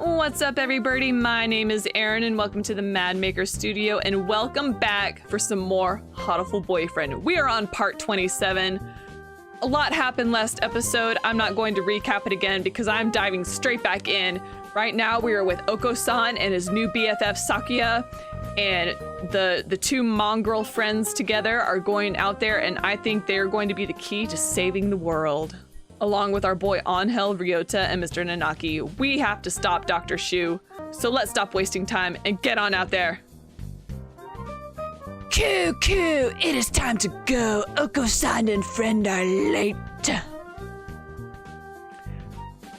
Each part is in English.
What's up, everybody? My name is Aaron, and welcome to the Mad Maker Studio, and welcome back for some more Hatoful Boyfriend. We are on part 27. A lot happened last episode. I'm not going to recap it again because I'm diving straight back in. Right now, we are with Oko-san and his new BFF Sakuya, and the two mongrel friends together are going out there, and I think they're going to be the key to saving the world. Along with our boy Angel, Ryota, and Mr. Nanaki, we have to stop Dr. Shuu. So let's stop wasting time and get on out there. Coo, it is time to go. Oko-san and friend are late.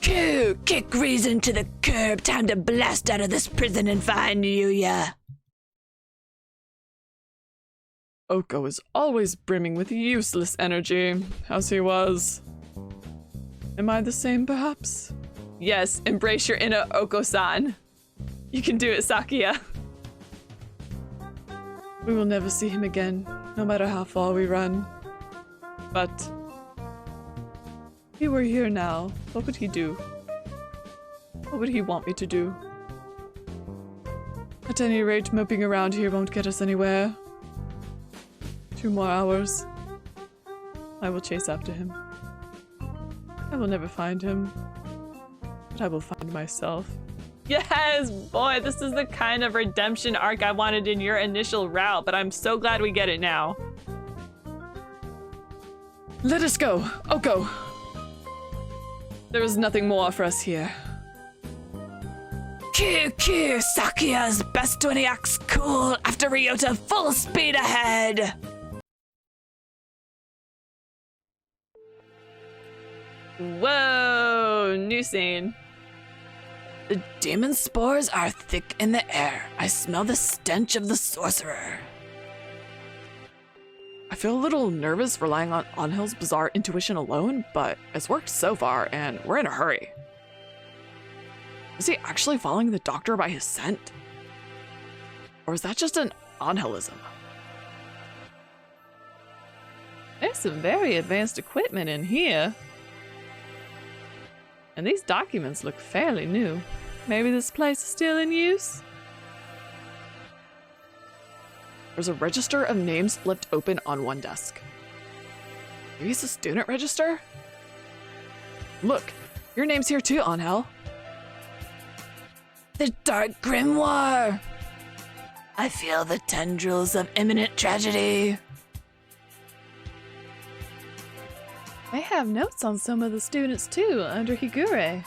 Coo, kick reason to the curb. Time to blast out of this prison and find Yuya. Oko is always brimming with useless energy, as he was. Am I the same, perhaps? Yes, embrace your inner Oko-san. You can do it, Sakuya. We will never see him again, no matter how far we run. But if he were here now, what would he do? What would he want me to do? At any rate, moping around here won't get us anywhere. 2 more hours. I will chase after him. I will never find him, but I will find myself. Yes, boy, this is the kind of redemption arc I wanted in your initial route, but I'm so glad we get it now. Let us go, Oko. There is nothing more for us here. Coo, Sakuya's best when he acts cool. After Ryota, full speed ahead. Whoa, new scene. The demon spores are thick in the air. I smell the stench of the sorcerer. I feel a little nervous relying on Angel's bizarre intuition alone, but it's worked so far, and we're in a hurry. Is he actually following the doctor by his scent? Or is that just an Angelism? There's some very advanced equipment in here. And these documents look fairly new. Maybe this place is still in use? There's a register of names left open on one desk. Maybe it's a student register? Look, your name's here too, Angel. The Dark Grimoire. I feel the tendrils of imminent tragedy. They have notes on some of the students too, under Higure.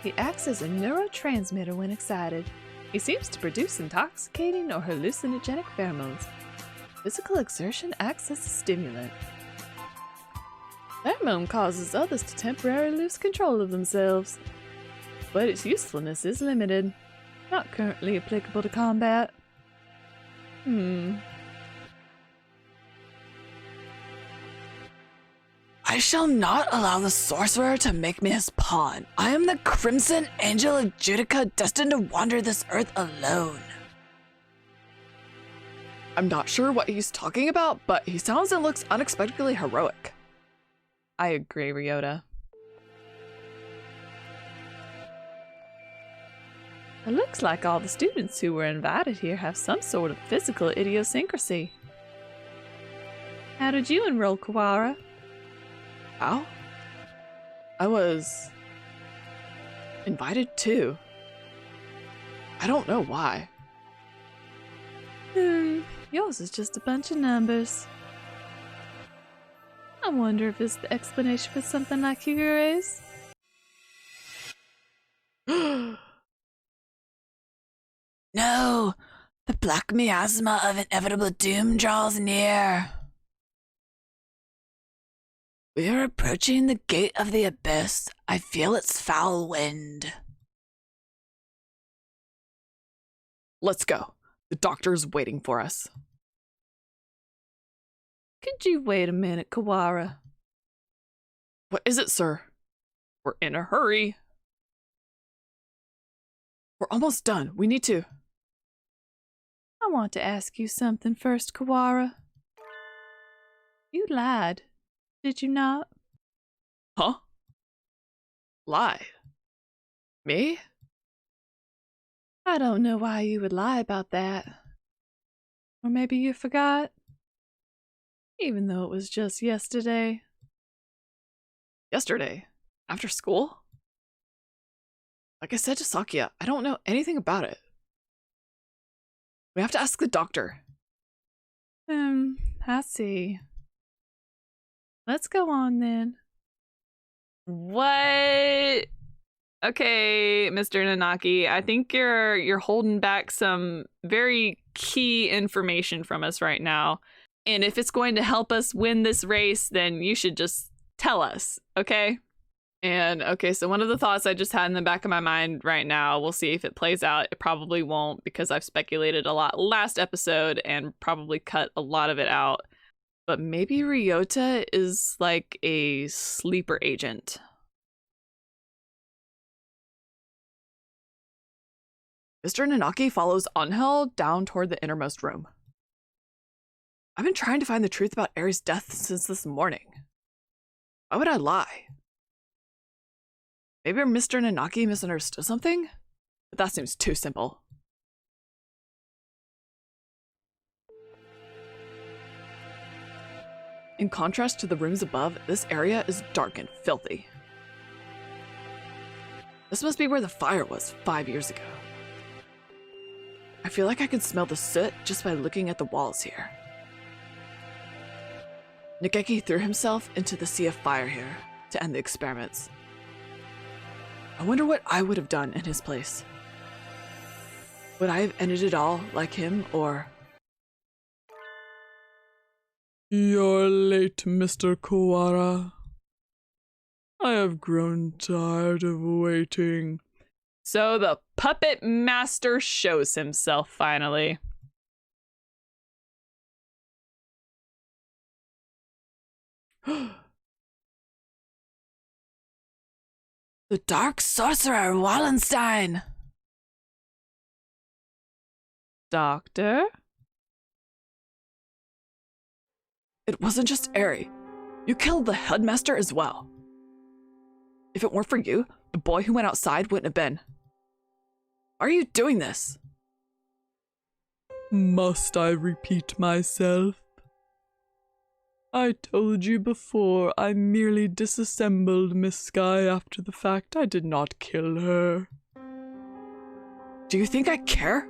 He acts as a neurotransmitter when excited. He seems to produce intoxicating or hallucinogenic pheromones. Physical exertion acts as a stimulant. Pheromone causes others to temporarily lose control of themselves, but its usefulness is limited. Not currently applicable to combat. I shall not allow the sorcerer to make me his pawn. I am the Crimson Angel of Judica, destined to wander this earth alone. I'm not sure what he's talking about, but he sounds and looks unexpectedly heroic. I agree, Ryota. It looks like all the students who were invited here have some sort of physical idiosyncrasy. How did you enroll, Kawara? How? I was invited too. I don't know why. Yours is just a bunch of numbers. I wonder if it's the explanation for something like Higure's. No, the black miasma of inevitable doom draws near. We are approaching the gate of the abyss. I feel its foul wind. Let's go. The doctor's waiting for us. Could you wait a minute, Kawara? What is it, sir? We're in a hurry. We're almost done. We need to. I want to ask you something first, Kawara. You lied. Did you not? Huh? Lie? Me? I don't know why you would lie about that. Or maybe you forgot? Even though it was just yesterday. Yesterday? After school? Like I said to Sakia, I don't know anything about it. We have to ask the doctor. I see. Let's go on then. What? Okay, Mr. Nanaki, I think you're holding back some very key information from us right now. And if it's going to help us win this race, then you should just tell us, okay? And okay, so one of the thoughts I just had in the back of my mind right now, we'll see if it plays out. It probably won't because I've speculated a lot last episode and probably cut a lot of it out. But maybe Ryota is like a sleeper agent. Mr. Nanaki follows Angel down toward the innermost room. I've been trying to find the truth about Eri's death since this morning. Why would I lie? Maybe Mr. Nanaki misunderstood something? But that seems too simple. In contrast to the rooms above, this area is dark and filthy. This must be where the fire was 5 years ago. I feel like I can smell the soot just by looking at the walls here. Nikeki threw himself into the sea of fire here to end the experiments. I wonder what I would have done in his place. Would I have ended it all like him, or... You're late, Mr. Kawara. I have grown tired of waiting. So the puppet master shows himself finally. The Dark Sorcerer Wallenstein! Doctor? It wasn't just Eri. You killed the headmaster as well. If it weren't for you, the boy who went outside wouldn't have been. Why are you doing this? Must I repeat myself? I told you before, I merely disassembled Miss Sky after the fact. I did not kill her. Do you think I care?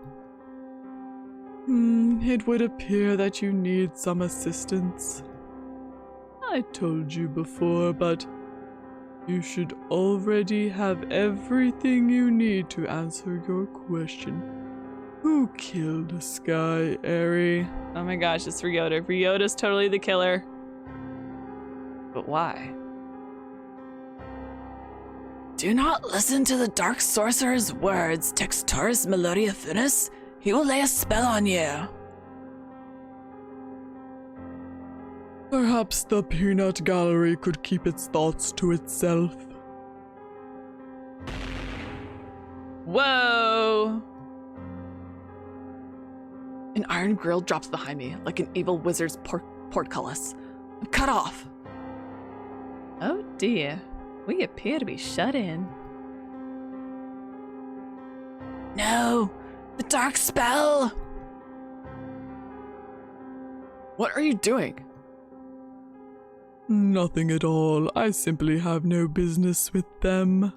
It would appear that you need some assistance. I told you before, but you should already have everything you need to answer your question. Who killed Sky, Eri? Oh my gosh, it's Ryota. Ryota's totally the killer. But why? Do not listen to the Dark Sorcerer's words, Textaurus Melodia Funis. He will lay a spell on you. Perhaps the peanut gallery could keep its thoughts to itself. Whoa! An iron grill drops behind me, like an evil wizard's portcullis. I'm cut off. Oh dear, we appear to be shut in. No, the dark spell! What are you doing? Nothing at all. I simply have no business with them.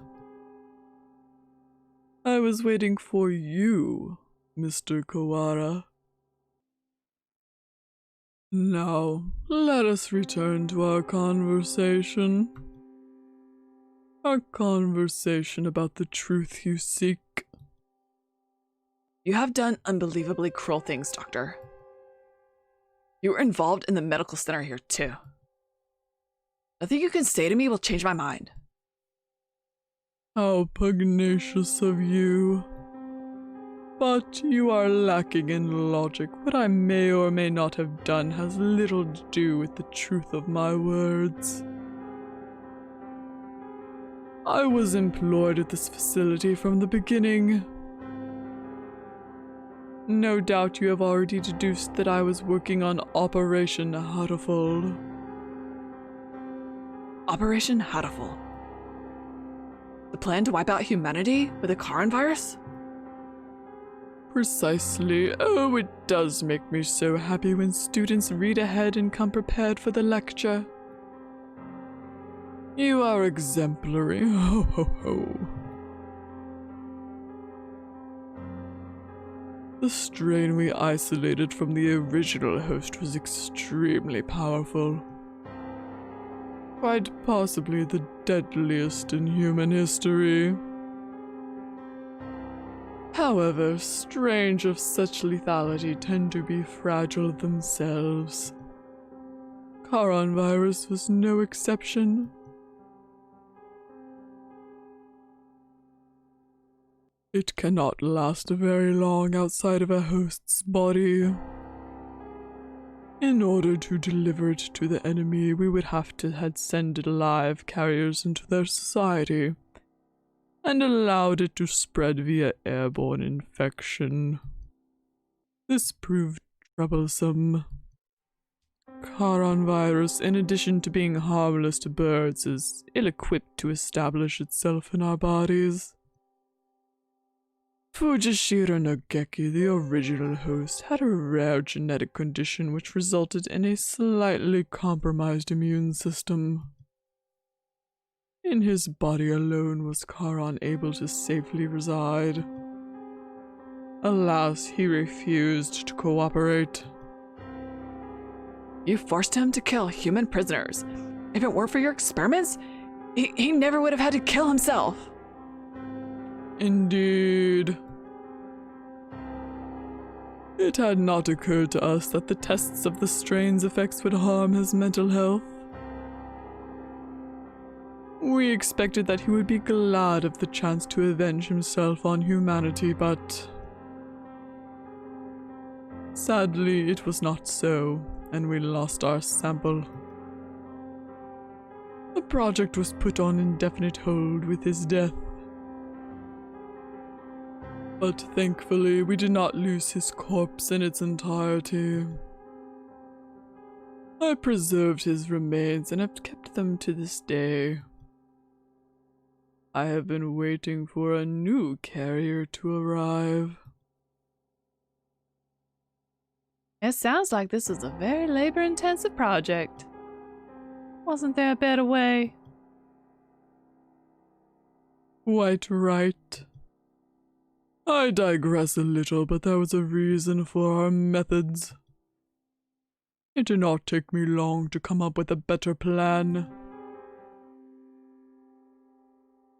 I was waiting for you, Mr. Kawara. Now, let us return to our conversation. Our conversation about the truth you seek. You have done unbelievably cruel things, Doctor. You were involved in the medical center here, too. Nothing you can say to me will change my mind. How pugnacious of you. But you are lacking in logic. What I may or may not have done has little to do with the truth of my words. I was employed at this facility from the beginning. No doubt you have already deduced that I was working on Operation Hatoful. Operation Hatoful. The The plan to wipe out humanity with a Charon virus? Precisely. Oh, it does make me so happy when students read ahead and come prepared for the lecture. You are exemplary. Ho ho ho. The strain we isolated from the original host was extremely powerful. Quite possibly the deadliest in human history. However, strains of such lethality tend to be fragile themselves. Charon virus was no exception. It cannot last very long outside of a host's body. In order to deliver it to the enemy, we would have to send live carriers into their society and allowed it to spread via airborne infection. This proved troublesome. Charon virus, in addition to being harmless to birds, is ill-equipped to establish itself in our bodies. Fujishiro Nogeki, the original host, had a rare genetic condition which resulted in a slightly compromised immune system. In his body alone was Charon able to safely reside. Alas, he refused to cooperate. You forced him to kill human prisoners. If it weren't for your experiments, he never would have had to kill himself. Indeed. It had not occurred to us that the tests of the strain's effects would harm his mental health. We expected that he would be glad of the chance to avenge himself on humanity, but sadly it was not so, and we lost our sample. The project was put on indefinite hold with his death. But thankfully, we did not lose his corpse in its entirety. I preserved his remains and have kept them to this day. I have been waiting for a new carrier to arrive. It sounds like this is a very labor-intensive project. Wasn't there a better way? Quite right. I digress a little, but there was a reason for our methods. It did not take me long to come up with a better plan.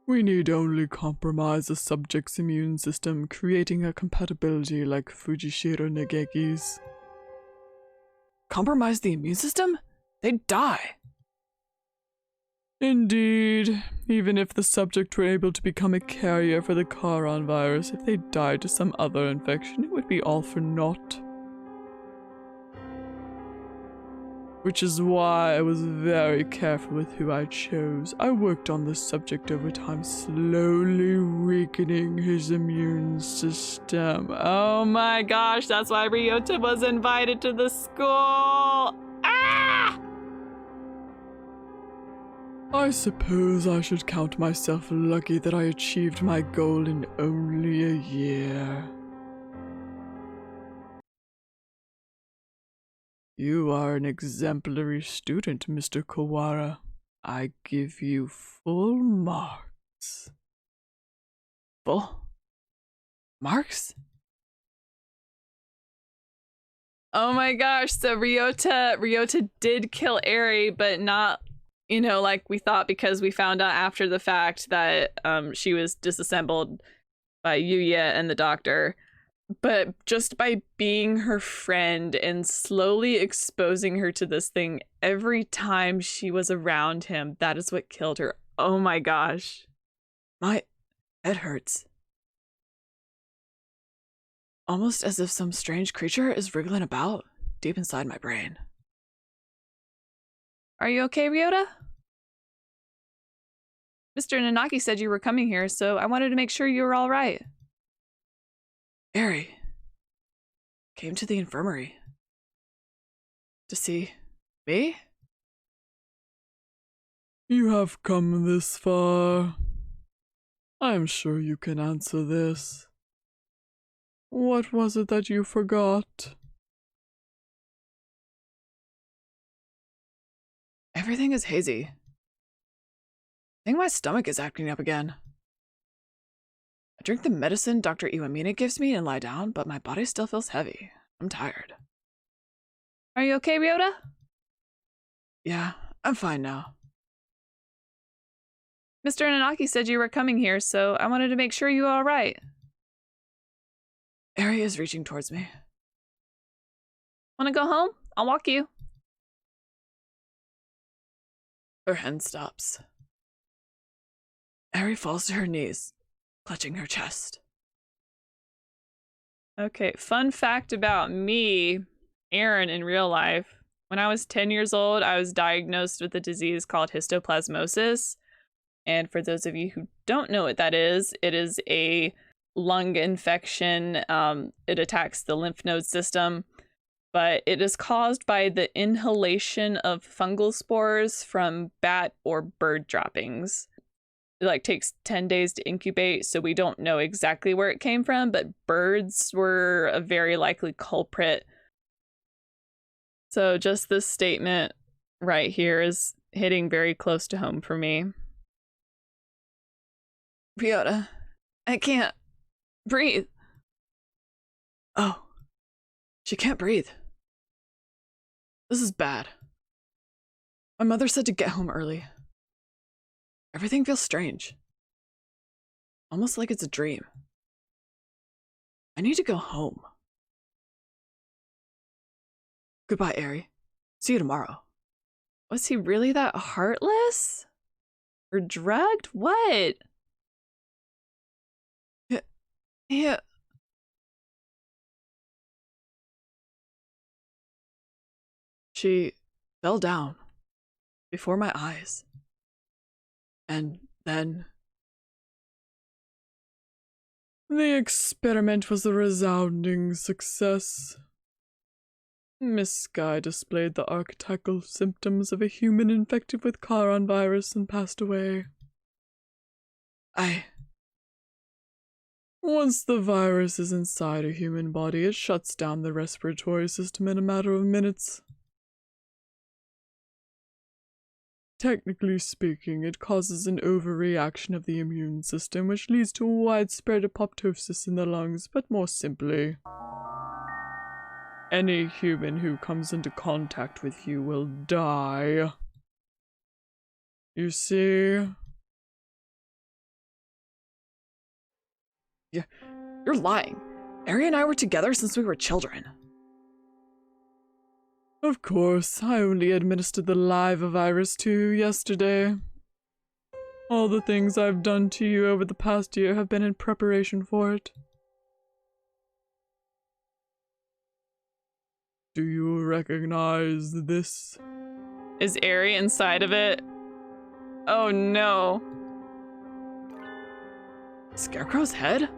We need only compromise the subject's immune system, creating a compatibility like Fujishiro Nageki's. Compromise the immune system? They'd die. Indeed, even if the subject were able to become a carrier for the Charon virus, if they died to some other infection, it would be all for naught. Which is why I was very careful with who I chose. I worked on the subject over time, slowly weakening his immune system. Oh my gosh, that's why Ryota was invited to the school! Ah! I suppose I should count myself lucky that I achieved my goal in only a year. You are an exemplary student, Mr. Kawara. I give you full marks. Full marks? Oh my gosh, so Ryota did kill Eri, but not, you know, like we thought, because we found out after the fact that she was disassembled by Yuya and the doctor. But just by being her friend and slowly exposing her to this thing every time she was around him, that is what killed her. Oh my gosh. My head hurts. Almost as if some strange creature is wriggling about deep inside my brain. Are you okay, Ryota? Mr. Nanaki said you were coming here, so I wanted to make sure you were all right. Eri came to the infirmary to see me? You have come this far. I'm sure you can answer this. What was it that you forgot? Everything is hazy. I think my stomach is acting up again. I drink the medicine Dr. Iwamina gives me and lie down, but my body still feels heavy. I'm tired. Are you okay, Ryota? Yeah, I'm fine now. Mr. Nanaki said you were coming here, so I wanted to make sure you were all right. Eri is reaching towards me. Want to go home? I'll walk you. Her hand stops. Eri falls to her knees, clutching her chest. Okay, fun fact about me, Aaron, in real life. When I was 10 years old, I was diagnosed with a disease called histoplasmosis. And for those of you who don't know what that is, it is a lung infection. It attacks the lymph node system, but it is caused by the inhalation of fungal spores from bat or bird droppings. It takes 10 days to incubate, so we don't know exactly where it came from, but birds were a very likely culprit. So just this statement right here is hitting very close to home for me. Ryota, I can't breathe. Oh, she can't breathe. This is bad. My mother said to get home early. Everything feels strange. Almost like it's a dream. I need to go home. Goodbye, Eri. See you tomorrow. Was he really that heartless? Or drugged? What? Yeah. She fell down before my eyes. And then... The experiment was a resounding success. Miss Sky displayed the archetypal symptoms of a human infected with Charon virus and passed away. Once the virus is inside a human body, it shuts down the respiratory system in a matter of minutes. Technically speaking, it causes an overreaction of the immune system, which leads to widespread apoptosis in the lungs, but more simply, any human who comes into contact with you will die. You see? You're lying. Eri and I were together since we were children. Of course, I only administered the live virus to you yesterday. All the things I've done to you over the past year have been in preparation for it. Do you recognize this? Is Eri inside of it? Oh no. Scarecrow's head?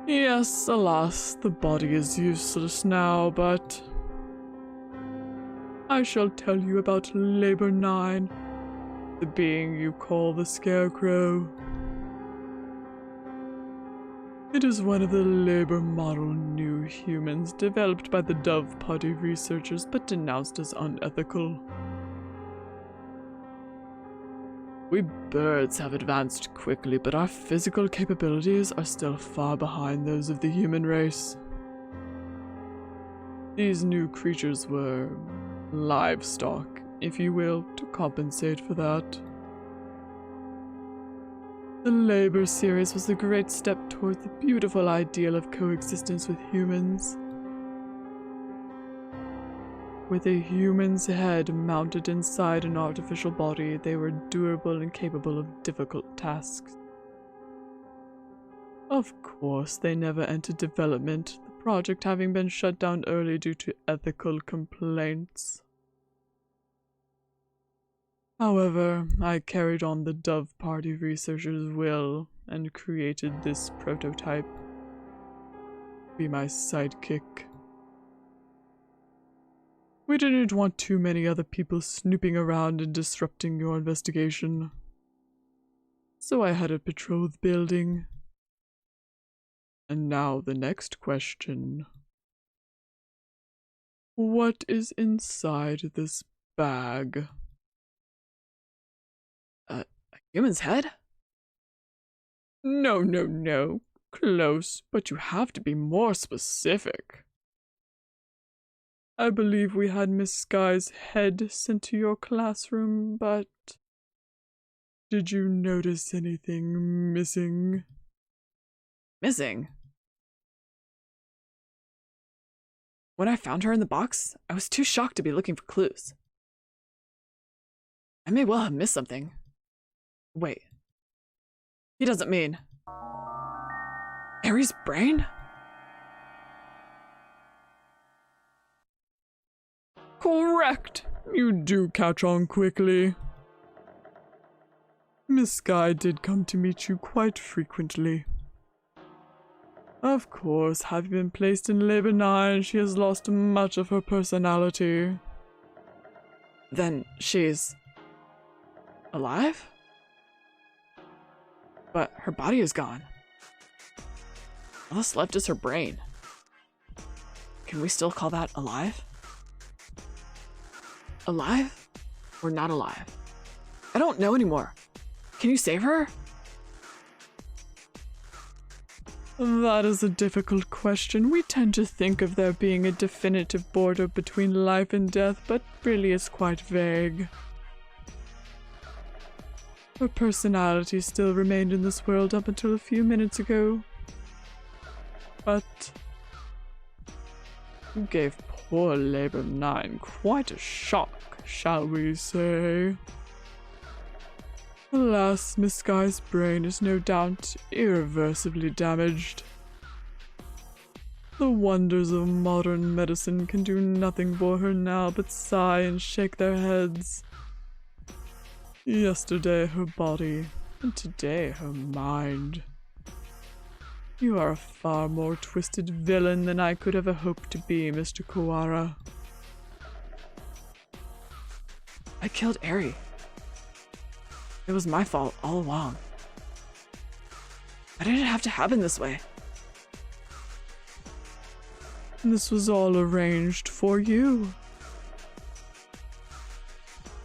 Yes, alas, the body is useless now, but I shall tell you about Labor 9, the being you call the Scarecrow. It is one of the Labor model new humans developed by the Dove Party researchers but denounced as unethical. We birds have advanced quickly, but our physical capabilities are still far behind those of the human race. These new creatures were livestock, if you will, to compensate for that. The Labor series was a great step toward the beautiful ideal of coexistence with humans. With a human's head mounted inside an artificial body, they were durable and capable of difficult tasks. Of course, they never entered development, the project having been shut down early due to ethical complaints. However, I carried on the Dove Party researchers' will and created this prototype. Be my sidekick. We didn't want too many other people snooping around and disrupting your investigation. So I had a patrol the building. And now the next question. What is inside this bag? A human's head? No. Close, but you have to be more specific. I believe we had Miss Sky's head sent to your classroom, but did you notice anything missing? Missing? When I found her in the box, I was too shocked to be looking for clues. I may well have missed something. Wait. He doesn't mean... Aries' brain? Correct! You do catch on quickly. Miss Sky did come to meet you quite frequently. Of course, having been placed in Labor 9, she has lost much of her personality. Then she's... alive? But her body is gone. All that's left is her brain. Can we still call that alive? Alive? Or not alive? I don't know anymore. Can you save her? That is a difficult question. We tend to think of there being a definitive border between life and death, but really it's quite vague. Her personality still remained in this world up until a few minutes ago. But you gave poor Labor 9 quite a shock, shall we say. Alas, Miss Sky's brain is no doubt irreversibly damaged. The wonders of modern medicine can do nothing for her now but sigh and shake their heads. Yesterday her body, and today her mind. You are a far more twisted villain than I could ever hope to be, Mr. Kawara. I killed Eri. It was my fault all along. Why did it have to happen this way? This was all arranged for you.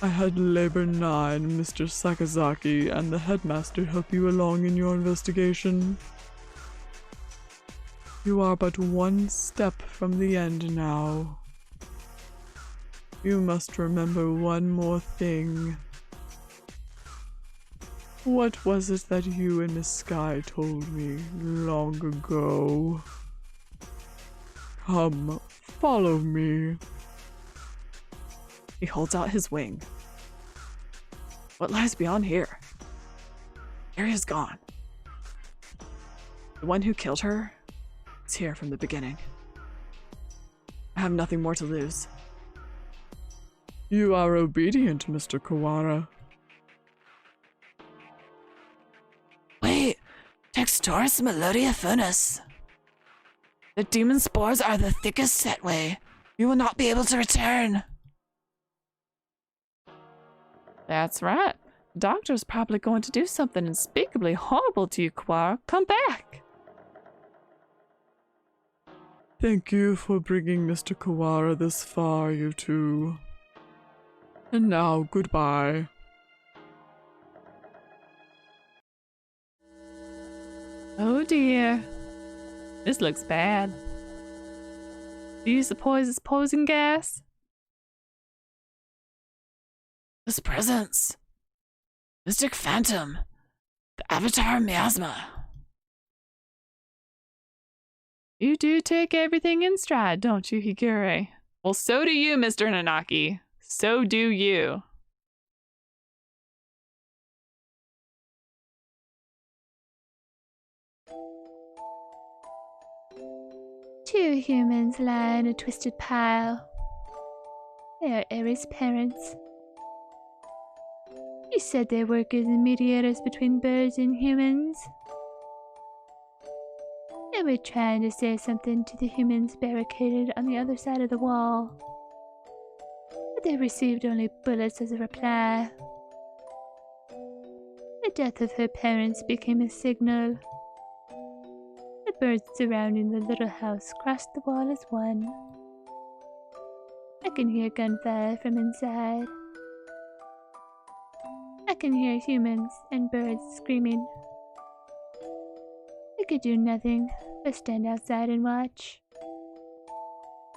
I had Labor 9, Mr. Sakazaki, and the headmaster help you along in your investigation. You are but one step from the end now. You must remember one more thing. What was it that you and Miss Sky told me long ago? Come, follow me. He holds out his wing. What lies beyond here? Eri is gone. The one who killed her is here from the beginning. I have nothing more to lose. You are obedient, Mr. Kawara. Wait! Textoris Melodia Furnace. The demon spores are the thickest set way. You will not be able to return. That's right. The doctor's probably going to do something unspeakably horrible to you, Kawara. Come back! Thank you for bringing Mr. Kawara this far, you two. And now, goodbye. Oh dear. This looks bad. Use the poison gas? This presence. Mystic Phantom. The Avatar Miasma. You do take everything in stride, don't you, Higure? Well, so do you, Mr. Nanaki. So do you. Two humans lie in a twisted pile. They are Eri's parents. You said they work as mediators between birds and humans. They were trying to say something to the humans barricaded on the other side of the wall. but they received only bullets as a reply. The death of her parents became a signal. The birds surrounding the little house crossed the wall as one. I can hear gunfire from inside. I can hear humans and birds screaming. I could do nothing but stand outside and watch.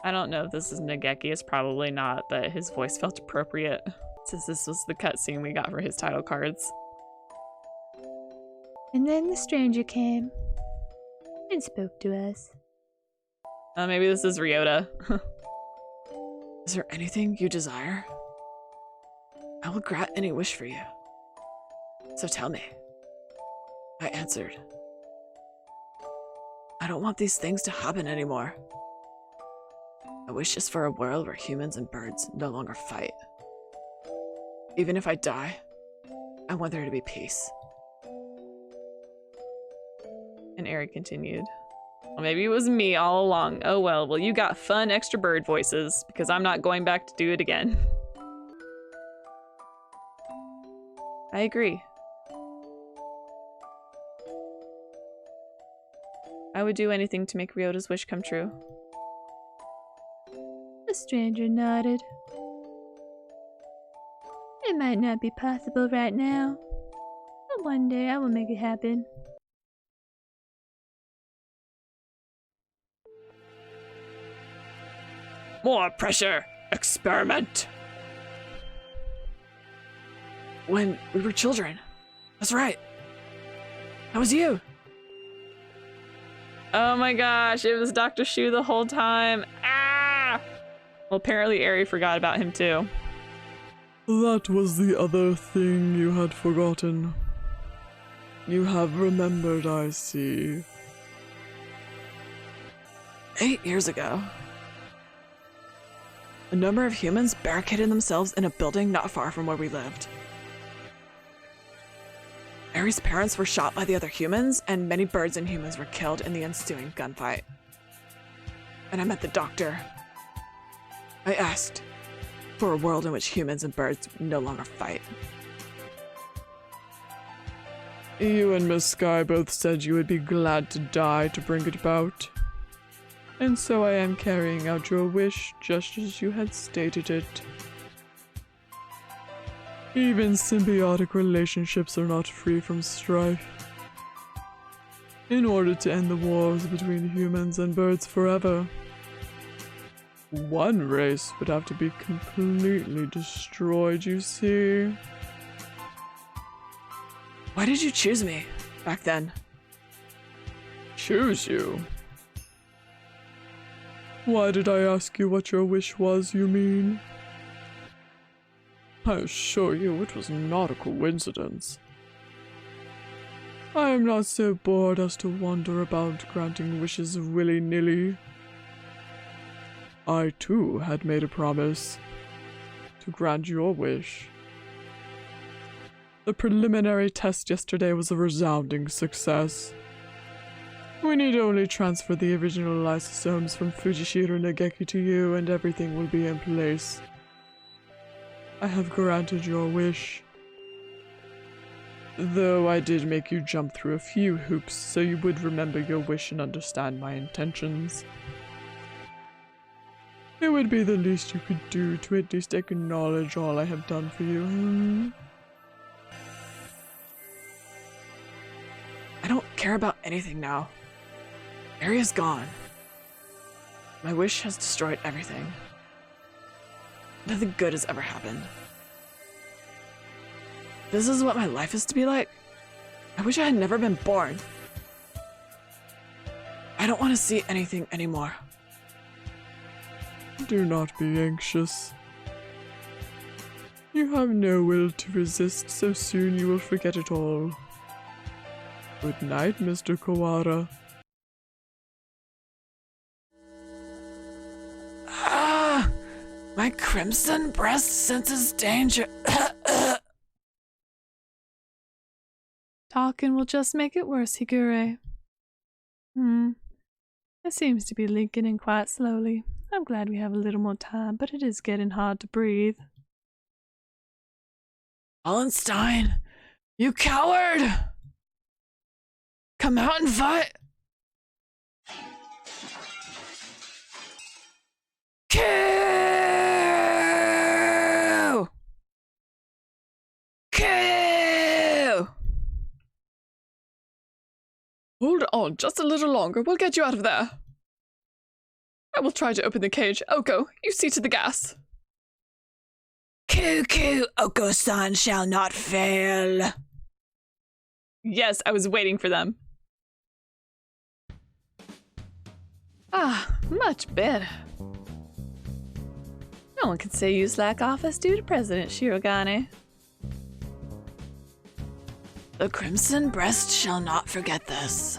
I don't know if this is Nageki, it's probably not, but his voice felt appropriate since this was the cutscene we got for his title cards. And then the stranger came and spoke to us. Maybe this is Ryota. Is there anything you desire? I will grant any wish for you. So tell me. I answered. I don't want these things to happen anymore. I wish just for a world where humans and birds no longer fight. Even if I die, I want there to be peace. And Eri continued. Well, maybe it was me all along. Oh well, you got fun extra bird voices, because I'm not going back to do it again. I agree. I would do anything to make Ryota's wish come true. The stranger nodded. It might not be possible right now, but one day I will make it happen. More pressure! Experiment! When we were children. That's right. That was you. Oh my gosh, it was Dr. Shuu the whole time. Ah! Well, apparently Eri forgot about him too. That was the other thing you had forgotten. You have remembered, I see. 8 years ago, a number of humans barricaded themselves in a building not far from where we lived. Eri's parents were shot by the other humans, and many birds and humans were killed in the ensuing gunfight. And I met the doctor. I asked for a world in which humans and birds no longer fight. You and Miss Sky both said you would be glad to die to bring it about. And so I am carrying out your wish just as you had stated it. Even symbiotic relationships are not free from strife. In order to end the wars between humans and birds forever, one race would have to be completely destroyed, you see. Why did you choose me back then? Choose you? Why did I ask you what your wish was, you mean? I assure you it was not a coincidence. I am not so bored as to wander about granting wishes willy-nilly. I too had made a promise to grant your wish. The preliminary test yesterday was a resounding success. We need only transfer the original lysosomes from Fujishiro Nageki to you and everything will be in place. I have granted your wish. Though I did make you jump through a few hoops so you would remember your wish and understand my intentions. It would be the least you could do to at least acknowledge all I have done for you. I don't care about anything now. Area's gone. My wish has destroyed everything. Nothing good has ever happened. This is what my life is to be like? I wish I had never been born. I don't want to see anything anymore. Do not be anxious. You have no will to resist, so soon you will forget it all. Good night, Mr. Kawara. Ah! My crimson breast senses danger. Talking will just make it worse, Higure. It seems to be linking in quite slowly. I'm glad we have a little more time, but it is getting hard to breathe. Wallenstein, you coward! Come out and fight! Kill! Kill! Hold on just a little longer. We'll get you out of there. I will try to open the cage. Oko, you see to the gas. Cuckoo, Oko-san shall not fail. Yes, I was waiting for them. Ah, much better. No one can say you slack office due to President Shirogane. The Crimson Breast shall not forget this.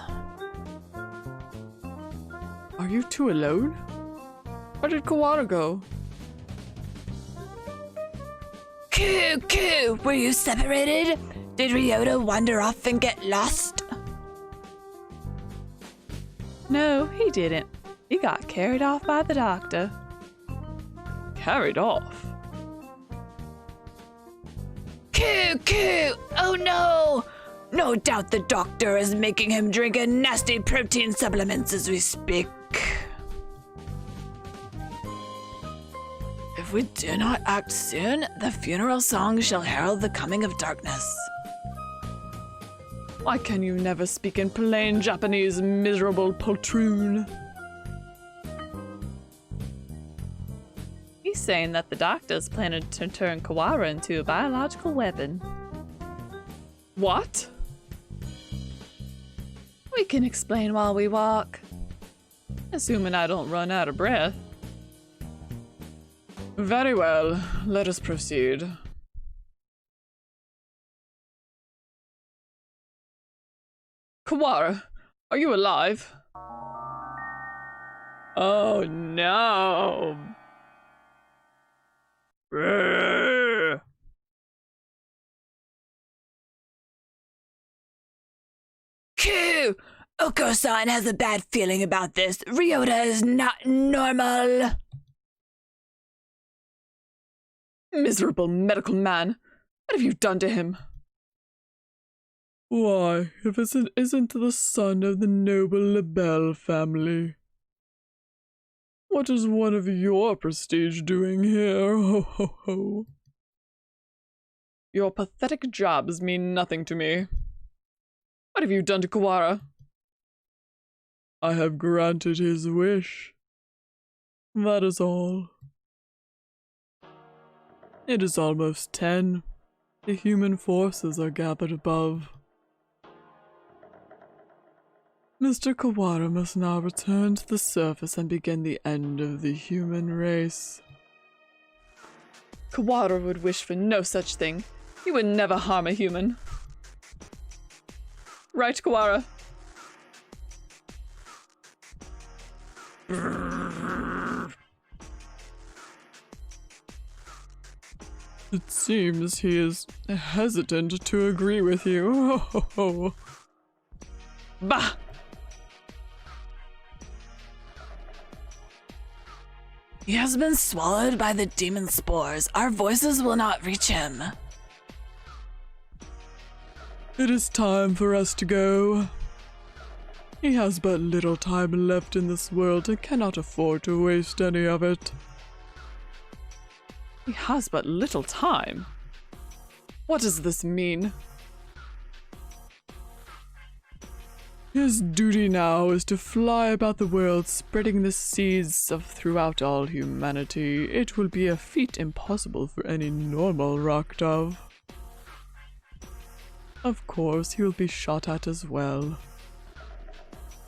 Are you two alone? Where did Kawara go? Cuckoo, were you separated? Did Ryota wander off and get lost? No, he didn't. He got carried off by the doctor. Carried off? Cuckoo! Oh no! No doubt the doctor is making him drink a nasty protein supplements as we speak. If we do not act soon, the funeral song shall herald the coming of darkness. Why can you never speak in plain Japanese, miserable poltroon? He's saying that the doctor's planning to turn Kawara into a biological weapon. What? We can explain while we walk. Assuming I don't run out of breath. Very well, let us proceed. Kawara, are you alive? Oh no! Q! Oko-san has a bad feeling about this. Ryota is not normal. Miserable medical man. What have you done to him? Why, if it isn't the son of the noble Lebel family. What is one of your prestige doing here? Ho ho ho. Your pathetic jobs mean nothing to me. What have you done to Kawara? I have granted his wish. That is all. It is almost 10. The human forces are gathered above. Mr. Kawara must now return to the surface and begin the end of the human race. Kawara would wish for no such thing. He would never harm a human. Right, Kawara? It seems he is hesitant to agree with you. Ho ho ho. Bah! He has been swallowed by the demon spores. Our voices will not reach him. It is time for us to go. He has but little time left in this world and cannot afford to waste any of it. He has but little time. What does this mean? His duty now is to fly about the world, spreading the seeds of throughout all humanity. It will be a feat impossible for any normal rock dove. Of course, he will be shot at as well.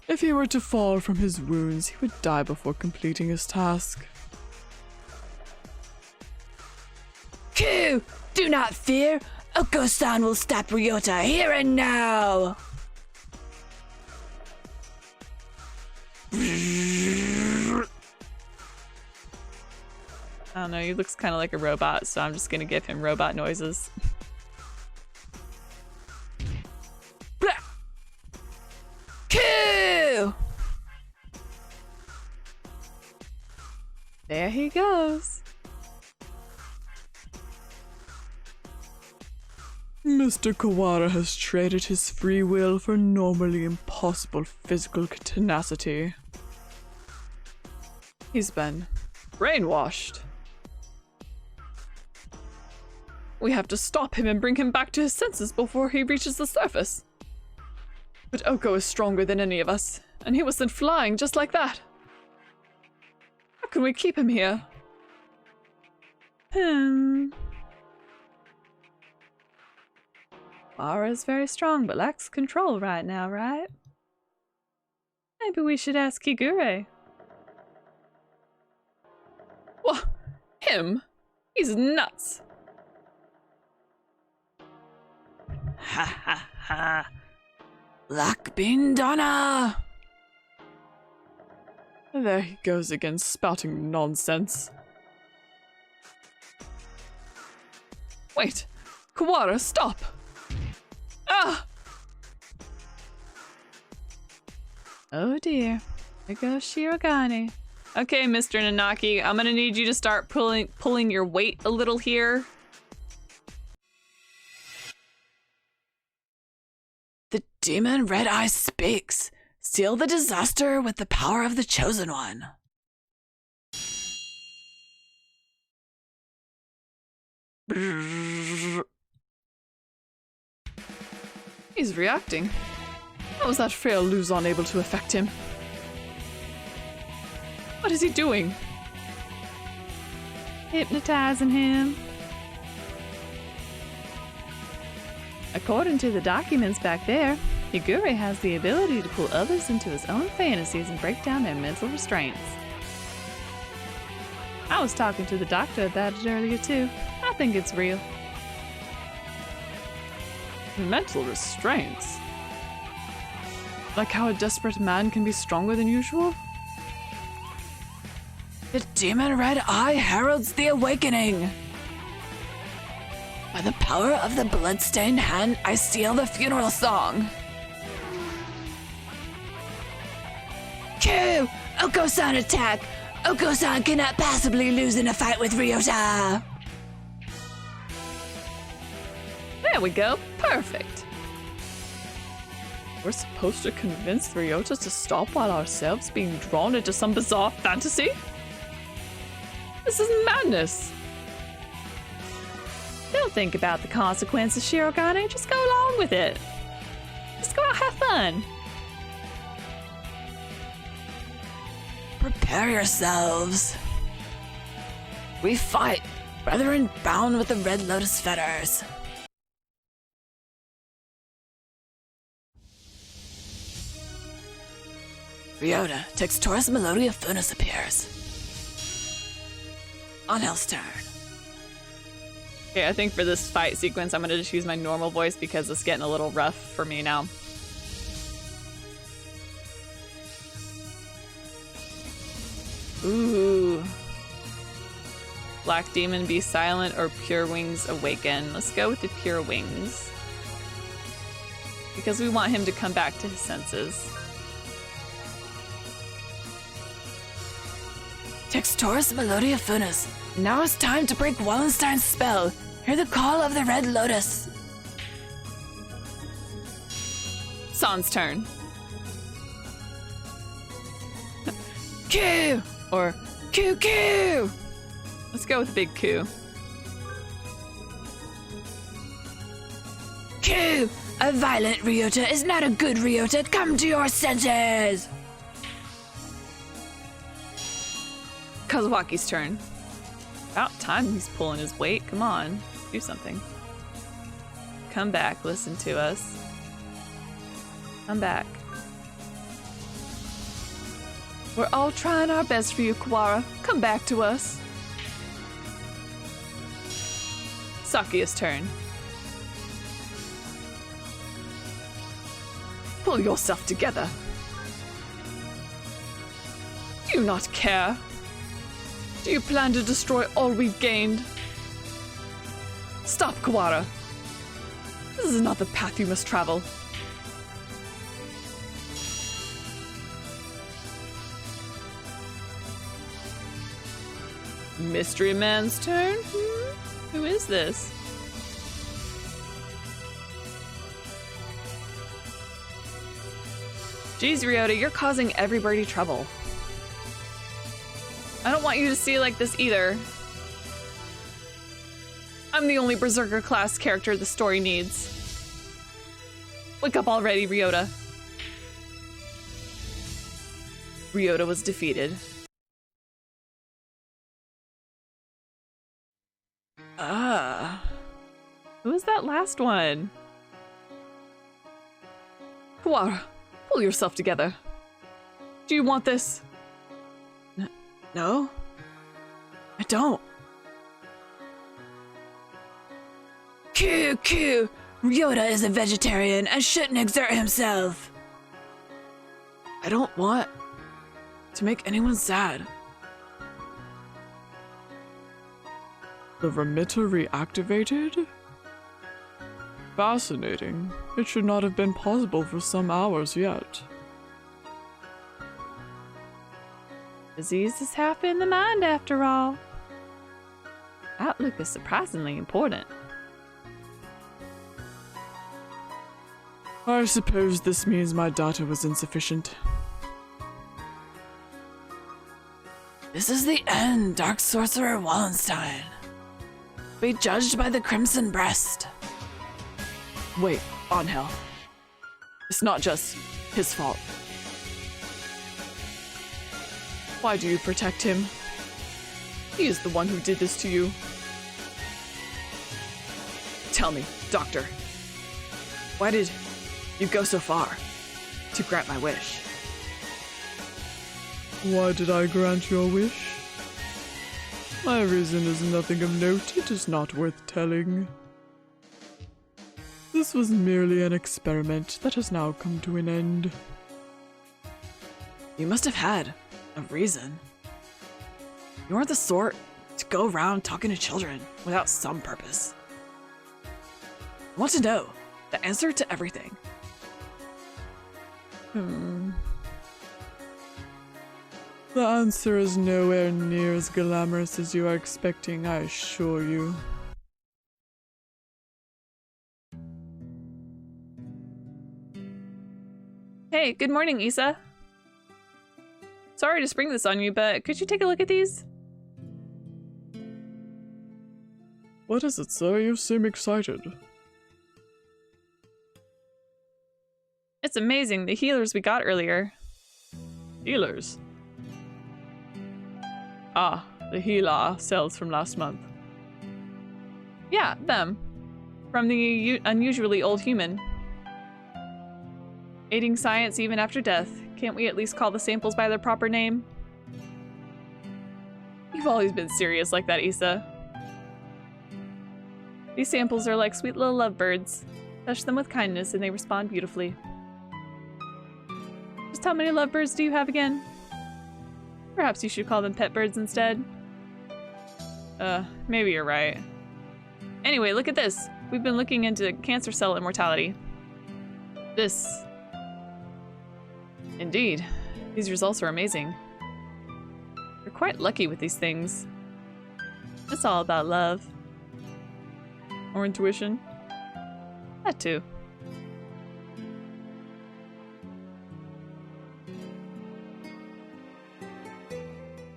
If he were to fall from his wounds, he would die before completing his task. Q! Do not fear! Oko-san will stop Ryota here and now! I don't know, he looks kind of like a robot, so I'm just gonna give him robot noises. Q! There he goes. Mr. Kawara has traded his free will for normally impossible physical tenacity. He's been brainwashed. We have to stop him and bring him back to his senses before he reaches the surface. But Oko is stronger than any of us, and he was sent flying just like that. How can we keep him here? Aura's very strong but lacks control right now, right? Maybe we should ask Kigure. What? Him? He's nuts. Ha ha ha. Blackbean Donna! There he goes again, spouting nonsense. Wait, Kawara, stop! Ah! Oh dear, there goes Shirogane. Okay, Mr. Nanaki, I'm gonna need you to start pulling your weight a little here. The demon Red Eye speaks. Seal the disaster with the power of the Chosen One. He's reacting. How was that frail Luzon able to affect him? What is he doing? Hypnotizing him. According to the documents back there, Higure has the ability to pull others into his own fantasies and break down their mental restraints. I was talking to the doctor about it earlier too. I think it's real. Mental restraints? Like how a desperate man can be stronger than usual? The demon Red Eye heralds the awakening. By the power of the bloodstained hand, I seal the funeral song. Q! Oko-san attack! Oko-san cannot possibly lose in a fight with Ryota! There we go. Perfect. We're supposed to convince Ryota to stop while ourselves being drawn into some bizarre fantasy? This is madness. Don't think about the consequences, Shirogane. Just go along with it. Just go out, have fun. Prepare yourselves. We fight, brethren bound with the Red Lotus fetters. Ryota, Textoris Melodia Funus appears. On Hell's turn. Okay, I think for this fight sequence, I'm gonna just use my normal voice because it's getting a little rough for me now. Ooh. Black Demon, be silent, or Pure Wings awaken. Let's go with the Pure Wings. Because we want him to come back to his senses. Textoris Melodia Funus. Now it's time to break Wallenstein's spell. Hear the call of the Red Lotus. San's turn. Q! Or Q! let's go with Big Coup. Q! A violent Ryota is not a good Ryota. Come to your senses! Kazuhaki's turn. About time he's pulling his weight. Come on, do something. Come back, listen to us. Come back. We're all trying our best for you, Kawara. Come back to us. Sakia's turn. Pull yourself together. Do you not care? Do you plan to destroy all we've gained? Stop, Kawara. This is not the path you must travel. Mystery man's turn? Who is this? Jeez, Ryota, you're causing everybody trouble. I don't want you to see it like this either. I'm the only Berserker class character the story needs. Wake up already, Ryota. Ryota was defeated. Who was that last one? Kawara, pull yourself together. Do you want this? No? I don't. Coo! Ryota is a vegetarian and shouldn't exert himself. I don't want to make anyone sad. The remitter reactivated? Fascinating. It should not have been possible for some hours yet. Disease is half in the mind after all. Outlook is surprisingly important. I suppose this means my data was insufficient. This is the end, Dark Sorcerer Wallenstein. Be judged by the Crimson Breast. Wait, Angel. It's not just his fault. Why do you protect him? He is the one who did this to you. Tell me, Doctor. Why did you go so far to grant my wish? Why did I grant your wish? My reason is nothing of note. It is not worth telling. This was merely an experiment that has now come to an end. You must have had a reason. You aren't the sort to go around talking to children without some purpose. I want to know the answer to everything. The answer is nowhere near as glamorous as you are expecting, I assure you. Hey, good morning, Issa. Sorry to spring this on you, but could you take a look at these? What is it, sir? You seem excited. It's amazing, the healers we got earlier. Healers? Ah, the Healer cells from last month. Yeah, them. From the unusually old human. Aiding science even after death. Can't we at least call the samples by their proper name? You've always been serious like that, Issa. These samples are like sweet little lovebirds. Touch them with kindness and they respond beautifully. Just how many lovebirds do you have again? Perhaps you should call them pet birds instead. Maybe you're right. Anyway, look at this. We've been looking into cancer cell immortality. This. Indeed. These results are amazing. You're quite lucky with these things. It's all about love. Or intuition? That too.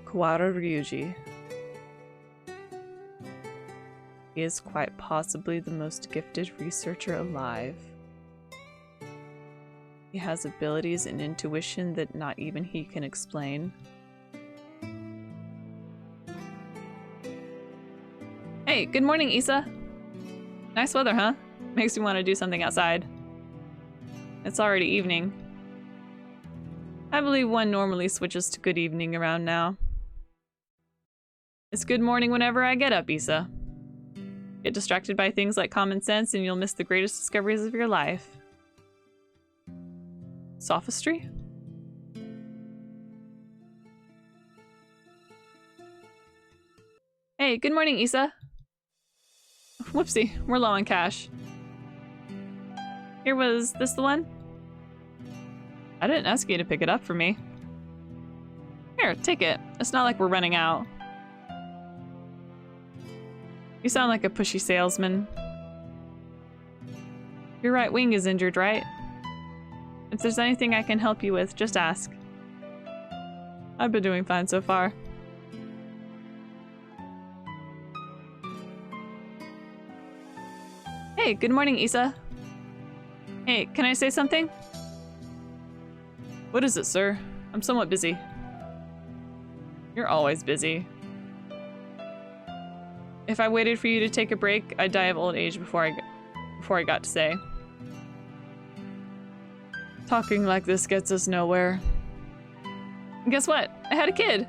Kawara Ryuji. He is quite possibly the most gifted researcher alive. He has abilities and intuition that not even he can explain. Hey, good morning, Issa. Nice weather, huh? Makes me want to do something outside. It's already evening. I believe one normally switches to good evening around now. It's good morning whenever I get up, Issa. Get distracted by things like common sense and you'll miss the greatest discoveries of your life. Sophistry? Hey, good morning, Issa. Whoopsie, we're low on cash. Here, was this the one? I didn't ask you to pick it up for me. Here, take it. It's not like we're running out. You sound like a pushy salesman. Your right wing is injured, right? If there's anything I can help you with, just ask. I've been doing fine so far. Hey, good morning, Issa. Hey, can I say something? What is it, sir? I'm somewhat busy. You're always busy. If I waited for you to take a break, I'd die of old age before I got to say. Talking like this gets us nowhere. And guess what? I had a kid!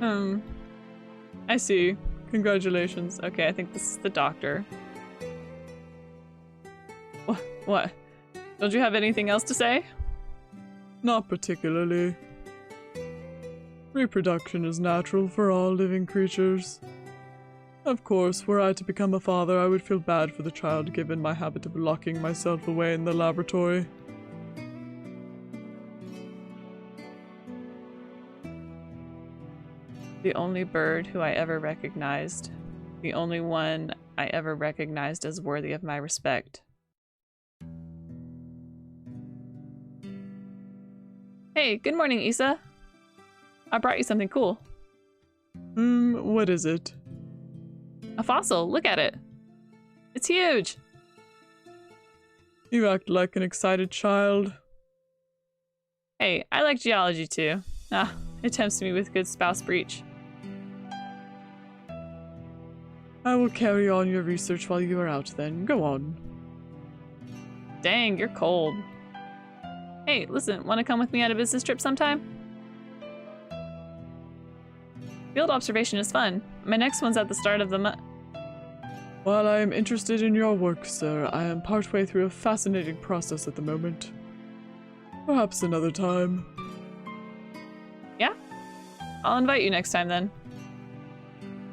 I see. Congratulations. Okay, I think this is the doctor. What? Don't you have anything else to say? Not particularly. Reproduction is natural for all living creatures. Of course, were I to become a father, I would feel bad for the child given my habit of locking myself away in the laboratory. The only bird who I ever recognized. The only one I ever recognized as worthy of my respect. Hey, good morning, Issa. I brought you something cool. What is it? A fossil, look at it. It's huge. You act like an excited child. Hey, I like geology too. It tempts me with good spouse breach. I will carry on your research while you are out then. Go on. Dang, you're cold. Hey, listen, want to come with me on a business trip sometime? Field observation is fun. My next one's at the start of the month. While I am interested in your work, sir, I am partway through a fascinating process at the moment. Perhaps another time. Yeah? I'll invite you next time then.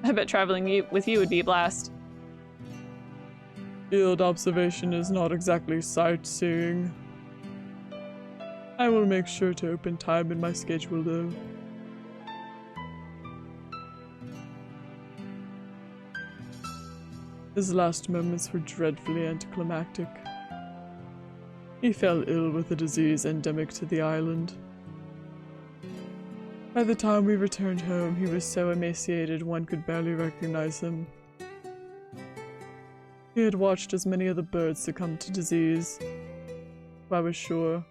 I bet traveling with you would be a blast. Field observation is not exactly sightseeing. I will make sure to open time in my schedule, though. His last moments were dreadfully anticlimactic. He fell ill with a disease endemic to the island. By the time we returned home, he was so emaciated one could barely recognize him. He had watched as many of the birds succumb to disease. I was sure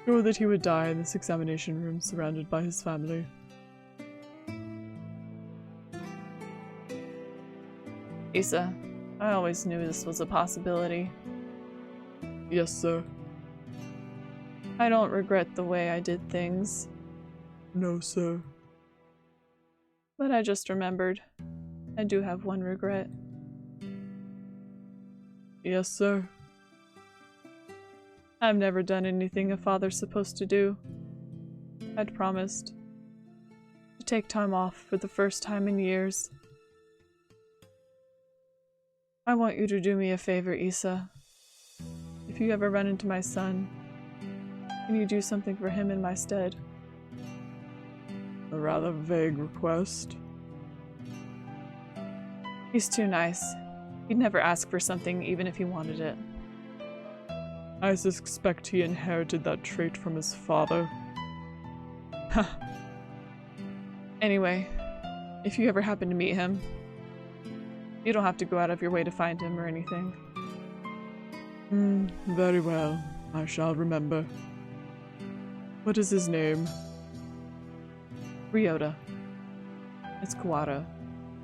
that he would die in this examination room surrounded by his family. Issa, I always knew this was a possibility. Yes, sir. I don't regret the way I did things. No, sir. But I just remembered. I do have one regret. Yes, sir. I've never done anything a father's supposed to do. I'd promised to take time off for the first time in years. I want you to do me a favor, Issa. If you ever run into my son, can you do something for him in my stead? A rather vague request. He's too nice. He'd never ask for something even if he wanted it. I suspect he inherited that trait from his father. Anyway, if you ever happen to meet him, you don't have to go out of your way to find him or anything. Very well. I shall remember. What is his name? Ryota. It's Kawara.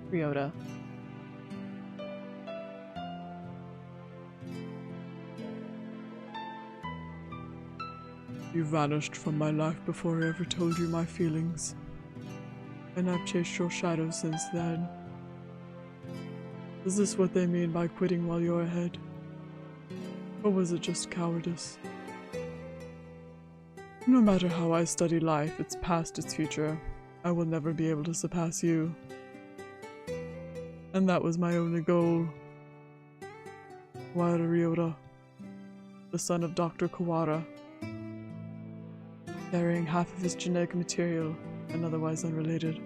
Ryota. You vanished from my life before I ever told you my feelings. And I've chased your shadow since then. Is this what they mean by quitting while you're ahead? Or was it just cowardice? No matter how I study life, its past, its future, I will never be able to surpass you. And that was my only goal. Kawara Ryota, the son of Dr. Kawara, carrying half of his genetic material and otherwise unrelated.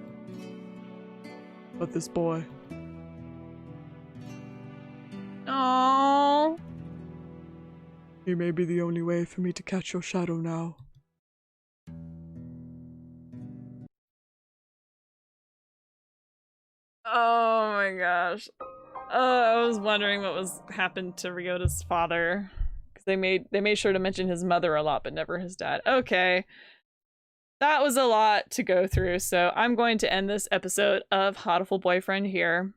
but this boy. Oh. He may be the only way for me to catch your shadow now. Oh my gosh. I was wondering what was happened to Ryota's father. Because they made sure to mention his mother a lot, but never his dad. Okay. That was a lot to go through, so I'm going to end this episode of Hatoful Boyfriend here.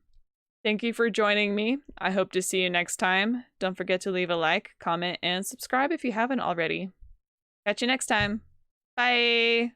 Thank you for joining me. I hope to see you next time. Don't forget to leave a like, comment, and subscribe if you haven't already. Catch you next time. Bye!